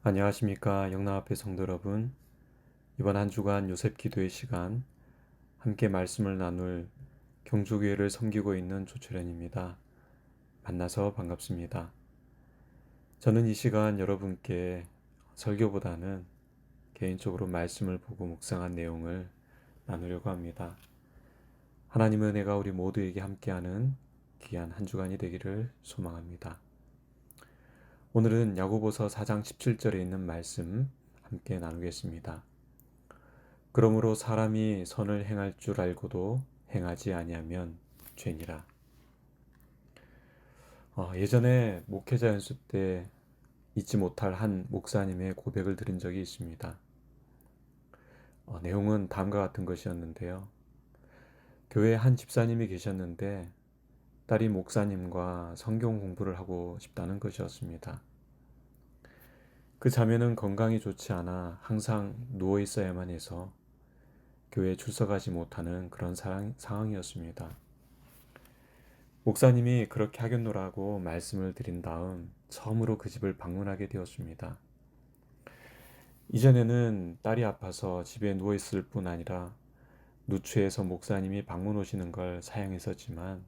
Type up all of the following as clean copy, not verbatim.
안녕하십니까 영남앞의 성도 여러분. 이번 한 주간 요셉 기도의 시간 함께 말씀을 나눌 경주교회를 섬기고 있는 조철현입니다. 만나서 반갑습니다. 저는 이 시간 여러분께 설교보다는 개인적으로 말씀을 보고 묵상한 내용을 나누려고 합니다. 하나님의 은혜가 우리 모두에게 함께하는 귀한 한 주간이 되기를 소망합니다. 오늘은 야고보서 4장 17절에 있는 말씀 함께 나누겠습니다. 그러므로 사람이 선을 행할 줄 알고도 행하지 아니하면 죄니라. 예전에 목회자 연수 때 잊지 못할 한 목사님의 고백을 들은 적이 있습니다. 내용은 다음과 같은 것이었는데요. 교회에 한 집사님이 계셨는데 딸이 목사님과 성경 공부를 하고 싶다는 것이었습니다. 그 자매는 건강이 좋지 않아 항상 누워 있어야만 해서 교회에 출석하지 못하는 그런 상황이었습니다. 목사님이 그렇게 하겠노라고 말씀을 드린 다음 처음으로 그 집을 방문하게 되었습니다. 이전에는 딸이 아파서 집에 누워있을 뿐 아니라 누추해서 목사님이 방문 오시는 걸 사양했었지만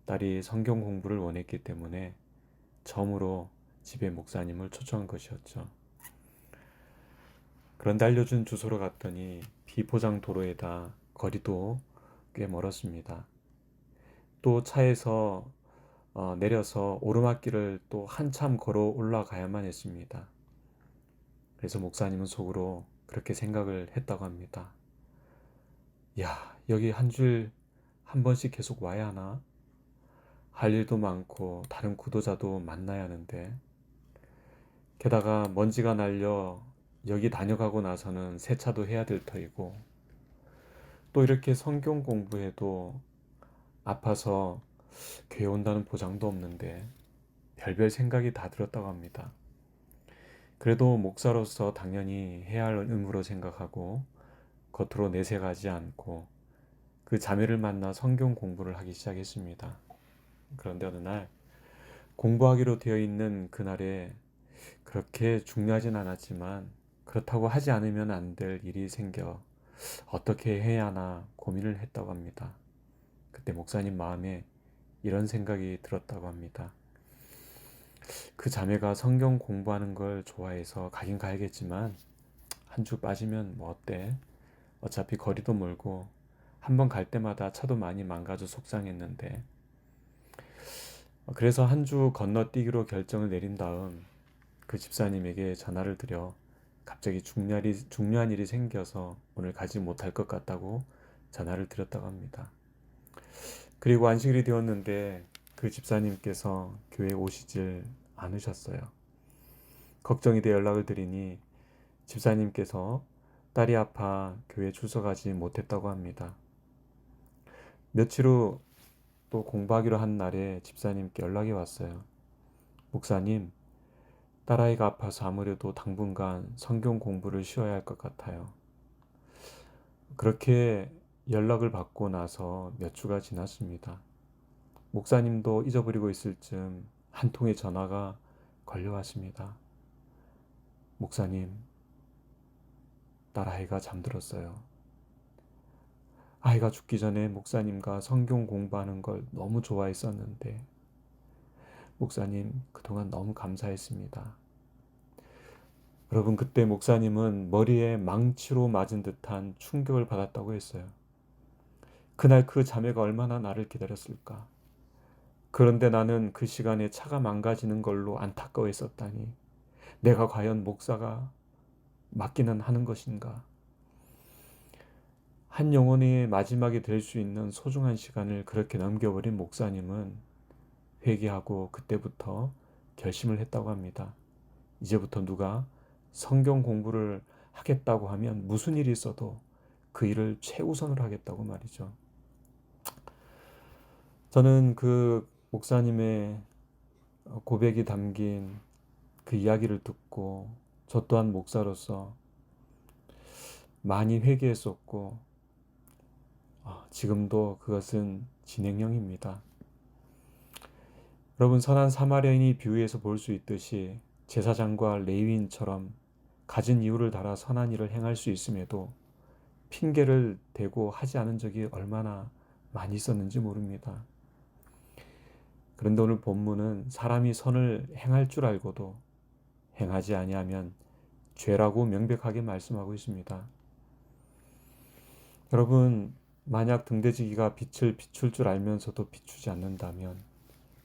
딸이 성경 공부를 원했기 때문에 처음으로 집에 목사님을 초청한 것이었죠. 그런데 알려준 주소로 갔더니 비포장 도로에다 거리도 꽤 멀었습니다. 또 차에서 내려서 오르막길을 또 한참 걸어 올라가야만 했습니다. 그래서 목사님은 속으로 그렇게 생각을 했다고 합니다. 야, 여기 한 줄 한 번씩 계속 와야 하나? 할 일도 많고 다른 구도자도 만나야 하는데 게다가 먼지가 날려 여기 다녀가고 나서는 세차도 해야 될 터이고 또 이렇게 성경 공부해도 아파서 교회 온다는 보장도 없는데 별별 생각이 다 들었다고 합니다. 그래도 목사로서 당연히 해야 할 의무로 생각하고 겉으로 내색하지 않고 그 자매를 만나 성경 공부를 하기 시작했습니다. 그런데 어느 날 공부하기로 되어 있는 그날에 그렇게 중요하진 않았지만 그렇다고 하지 않으면 안 될 일이 생겨 어떻게 해야 하나 고민을 했다고 합니다. 그때 목사님 마음에 이런 생각이 들었다고 합니다. 그 자매가 성경 공부하는 걸 좋아해서 가긴 가야겠지만 한 주 빠지면 뭐 어때? 어차피 거리도 멀고 한 번 갈 때마다 차도 많이 망가져 속상했는데 그래서 한 주 건너뛰기로 결정을 내린 다음 그 집사님에게 전화를 드려 갑자기 중요한 일이 생겨서 오늘 가지 못할 것 같다고 전화를 드렸다고 합니다. 그리고 안식일이 되었는데 그 집사님께서 교회에 오시질 않으셨어요. 걱정이 돼 연락을 드리니 집사님께서 딸이 아파 교회에 출석하지 못했다고 합니다. 며칠 후 또 공부하기로 한 날에 집사님께 연락이 왔어요. 목사님, 딸아이가 아파서 아무래도 당분간 성경 공부를 쉬어야 할 것 같아요. 그렇게 연락을 받고 나서 몇 주가 지났습니다. 목사님도 잊어버리고 있을 즈음 한 통의 전화가 걸려왔습니다. 목사님, 딸아이가 잠들었어요. 아이가 죽기 전에 목사님과 성경 공부하는 걸 너무 좋아했었는데 목사님 그동안 너무 감사했습니다. 여러분 그때 목사님은 머리에 망치로 맞은 듯한 충격을 받았다고 했어요. 그날 그 자매가 얼마나 나를 기다렸을까. 그런데 나는 그 시간에 차가 망가지는 걸로 안타까워했었다니 내가 과연 목사가 맞기는 하는 것인가. 한 영혼의 마지막이 될 수 있는 소중한 시간을 그렇게 넘겨버린 목사님은 회개하고 그때부터 결심을 했다고 합니다. 이제부터 누가 성경 공부를 하겠다고 하면 무슨 일이 있어도 그 일을 최우선으로 하겠다고 말이죠. 저는 그 목사님의 고백이 담긴 그 이야기를 듣고 저 또한 목사로서 많이 회개했었고 지금도 그것은 진행형입니다. 여러분 선한 사마리아인이 비유에서 볼 수 있듯이 제사장과 레위인처럼 가진 이유를 달아 선한 일을 행할 수 있음에도 핑계를 대고 하지 않은 적이 얼마나 많이 있었는지 모릅니다. 그런데 오늘 본문은 사람이 선을 행할 줄 알고도 행하지 아니하면 죄라고 명백하게 말씀하고 있습니다. 여러분, 만약 등대지기가 빛을 비출 줄 알면서도 비추지 않는다면,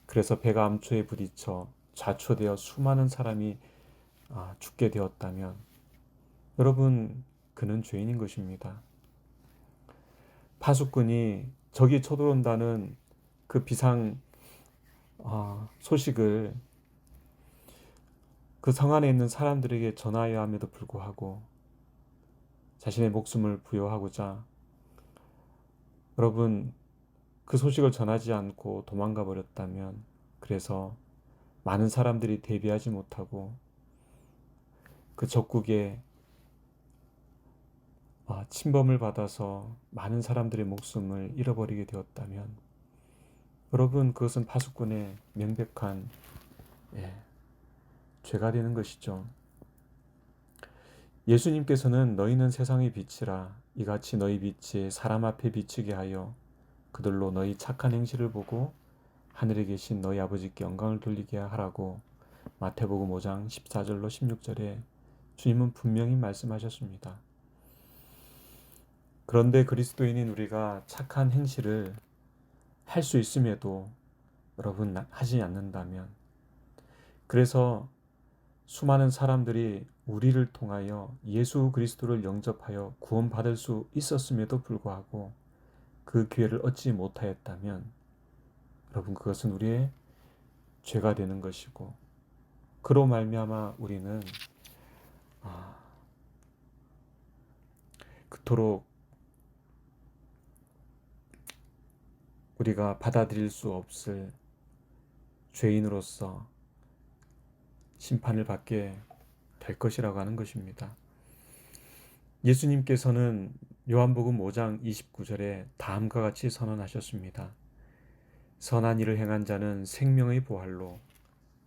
그래서 배가 암초에 부딪혀 좌초되어 수많은 사람이 죽게 되었다면, 여러분, 그는 죄인인 것입니다. 파수꾼이 적이 쳐들어온다는 그 비상 소식을 그 성 안에 있는 사람들에게 전하여야 함에도 불구하고 자신의 목숨을 부여하고자, 여러분, 그 소식을 전하지 않고 도망가 버렸다면, 그래서 많은 사람들이 대비하지 못하고 그 적국에 침범을 받아서 많은 사람들의 목숨을 잃어버리게 되었다면, 여러분, 그것은 파수꾼의 명백한 죄가 되는 것이죠. 예수님께서는 너희는 세상의 빛이라 이같이 너희 빛이 사람 앞에 비치게 하여 그들로 너희 착한 행실을 보고 하늘에 계신 너희 아버지께 영광을 돌리게 하라고 마태복음 5장 14절로 16절에 주님은 분명히 말씀하셨습니다. 그런데 그리스도인인 우리가 착한 행실을 할 수 있음에도 여러분 하지 않는다면, 그래서 수많은 사람들이 우리를 통하여 예수 그리스도를 영접하여 구원받을 수 있었음에도 불구하고 그 기회를 얻지 못하였다면, 여러분, 그것은 우리의 죄가 되는 것이고, 그로 말미암아 우리는 그토록 우리가 받아들일 수 없을 죄인으로서 심판을 받게 될 것이라고 하는 것입니다. 예수님께서는 요한복음 5장 29절에 다음과 같이 선언하셨습니다. 선한 일을 행한 자는 생명의 부활로,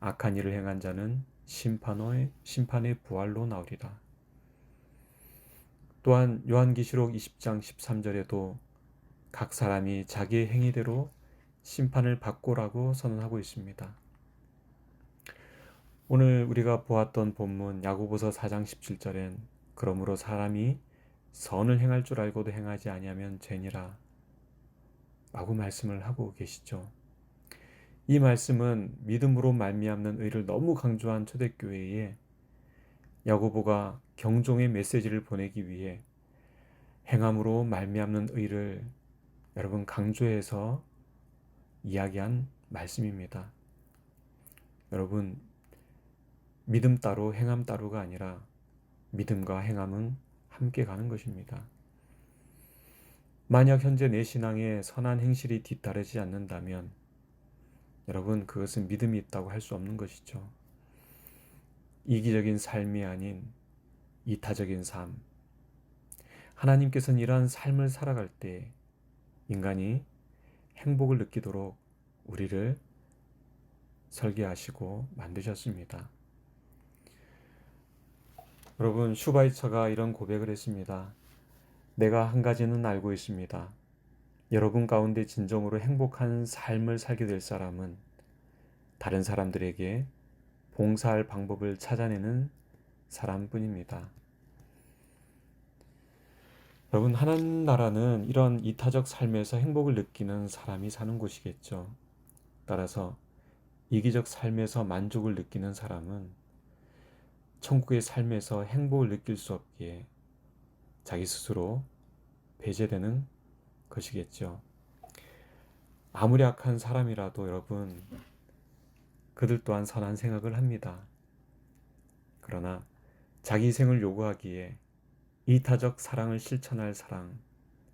악한 일을 행한 자는 심판의 부활로 나오리라. 또한 요한계시록 20장 13절에도 각 사람이 자기의 행위대로 심판을 받고라고 선언하고 있습니다. 오늘 우리가 보았던 본문 야고보서 4장 17절엔 그러므로 사람이 선을 행할 줄 알고도 행하지 아니하면 죄니라 라고 말씀을 하고 계시죠. 이 말씀은 믿음으로 말미암는 의를 너무 강조한 초대교회에 야고보가 경종의 메시지를 보내기 위해 행함으로 말미암는 의를 여러분 강조해서 이야기한 말씀입니다. 여러분, 믿음 따로 행함 따로가 아니라 믿음과 행함은 함께 가는 것입니다. 만약 현재 내 신앙에 선한 행실이 뒤따르지 않는다면 여러분, 그것은 믿음이 있다고 할 수 없는 것이죠. 이기적인 삶이 아닌 이타적인 삶. 하나님께서는 이러한 삶을 살아갈 때 인간이 행복을 느끼도록 우리를 설계하시고 만드셨습니다. 여러분, 슈바이처가 이런 고백을 했습니다. 내가 한 가지는 알고 있습니다. 여러분 가운데 진정으로 행복한 삶을 살게 될 사람은 다른 사람들에게 봉사할 방법을 찾아내는 사람뿐입니다. 여러분, 하나님 나라는 이런 이타적 삶에서 행복을 느끼는 사람이 사는 곳이겠죠. 따라서 이기적 삶에서 만족을 느끼는 사람은 천국의 삶에서 행복을 느낄 수 없기에 자기 스스로 배제되는 것이겠죠. 아무리 악한 사람이라도 여러분, 그들 또한 선한 생각을 합니다. 그러나 자기 희생을 요구하기에 이타적 사랑을 실천할 사랑,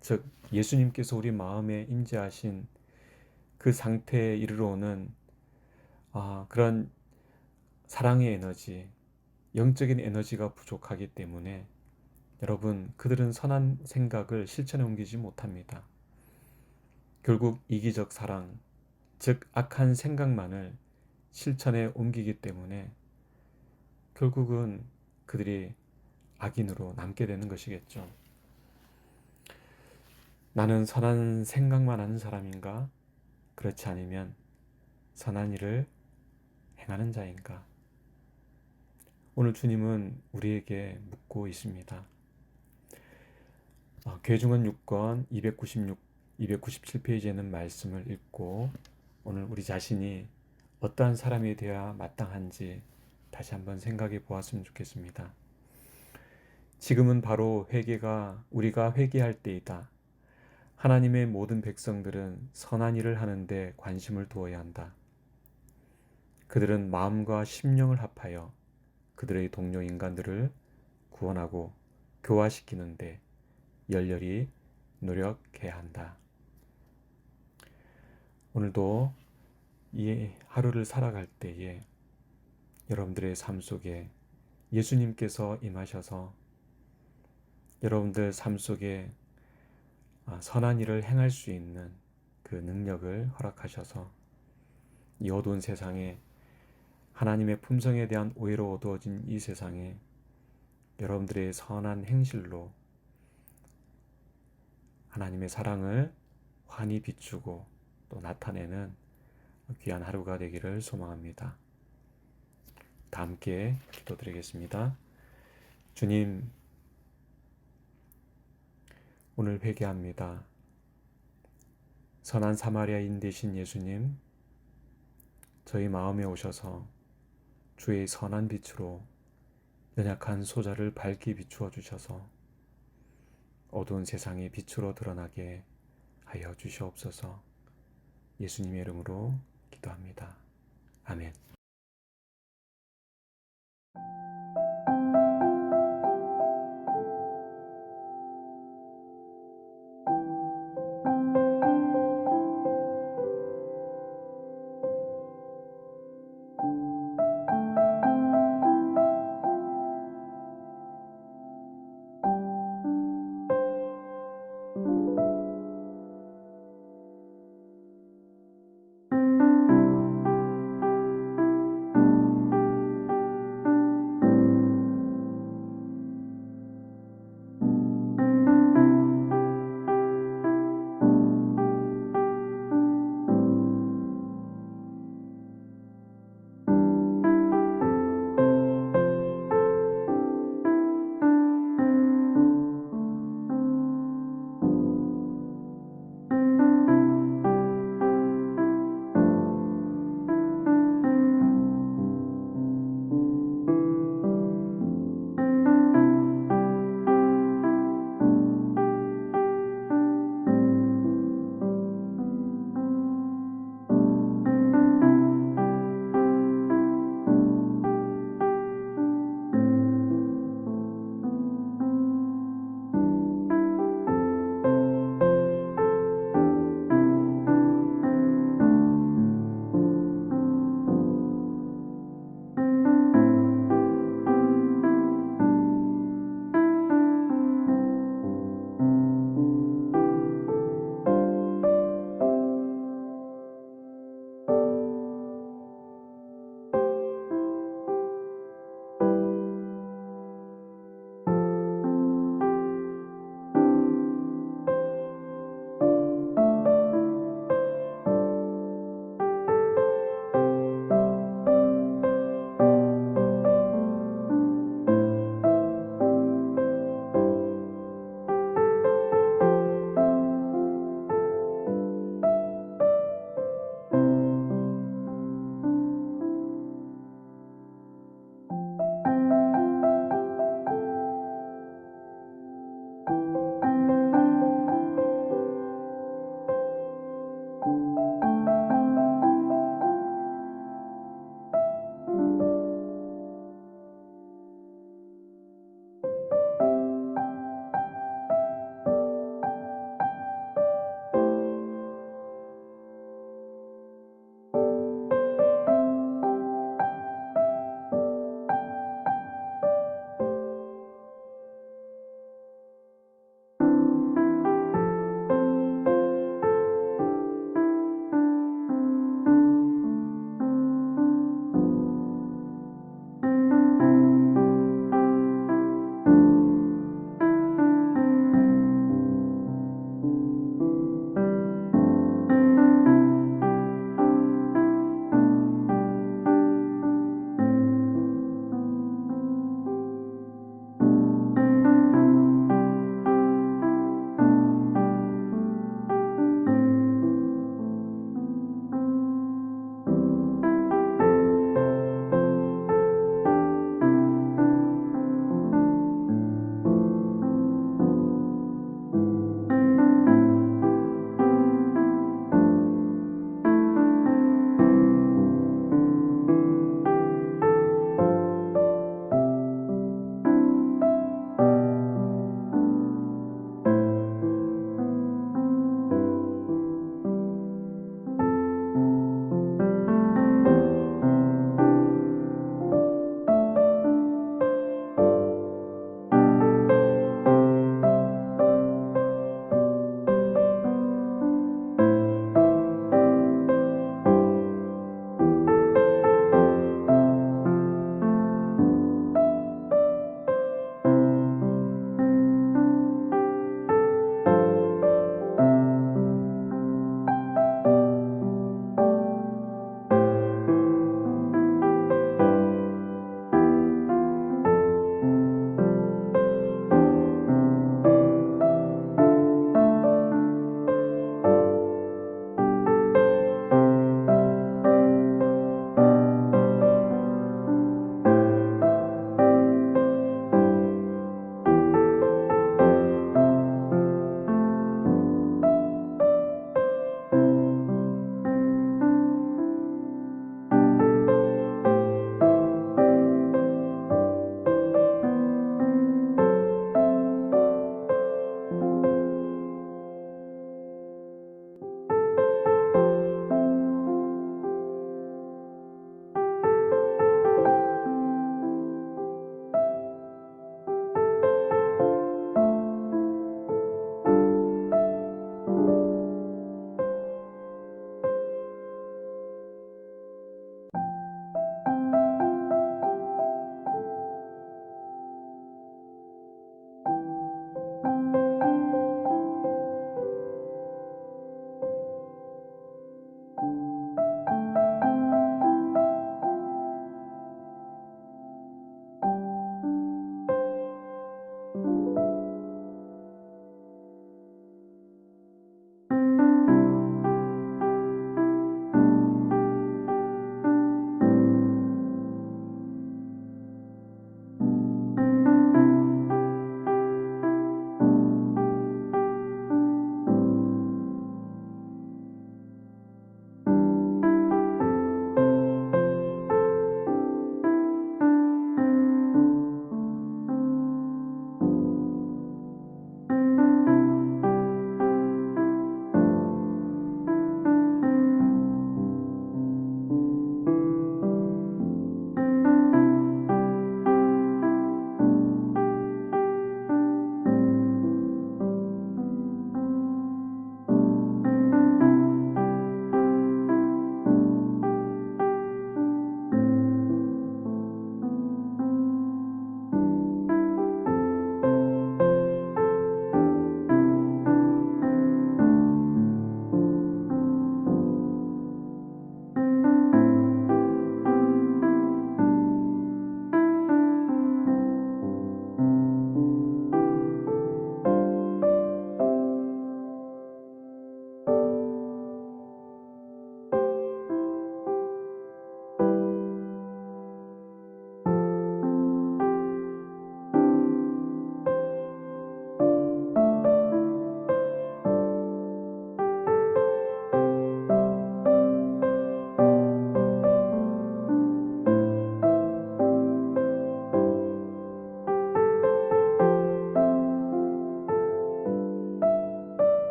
즉 예수님께서 우리 마음에 임재하신 그 상태에 이르러 오는 그런 사랑의 에너지, 영적인 에너지가 부족하기 때문에 여러분, 그들은 선한 생각을 실천에 옮기지 못합니다. 결국 이기적 사랑, 즉 악한 생각만을 실천에 옮기기 때문에 결국은 그들이 악인으로 남게 되는 것이겠죠. 나는 선한 생각만 하는 사람인가? 그렇지 않으면 선한 일을 행하는 자인가? 오늘 주님은 우리에게 묻고 있습니다. 괴중은 6권 296, 297페이지에는 말씀을 읽고 오늘 우리 자신이 어떠한 사람이 되어야 마땅한지 다시 한번 생각해 보았으면 좋겠습니다. 지금은 바로 우리가 회개할 때이다. 하나님의 모든 백성들은 선한 일을 하는데 관심을 두어야 한다. 그들은 마음과 심령을 합하여 그들의 동료 인간들을 구원하고 교화시키는데 열렬히 노력해야 한다. 오늘도 이 하루를 살아갈 때에 여러분들의 삶 속에 예수님께서 임하셔서 여러분들 삶 속에 선한 일을 행할 수 있는 그 능력을 허락하셔서 이 어두운 세상에 하나님의 품성에 대한 오해로 어두워진 이 세상에 여러분들의 선한 행실로 하나님의 사랑을 환히 비추고 또 나타내는 귀한 하루가 되기를 소망합니다. 다 함께 기도드리겠습니다. 주님, 오늘 회개합니다. 선한 사마리아인 되신 예수님, 저희 마음에 오셔서 주의 선한 빛으로 연약한 소자를 밝게 비추어 주셔서 어두운 세상의 빛으로 드러나게 하여 주시옵소서. 예수님의 이름으로 기도합니다. 아멘.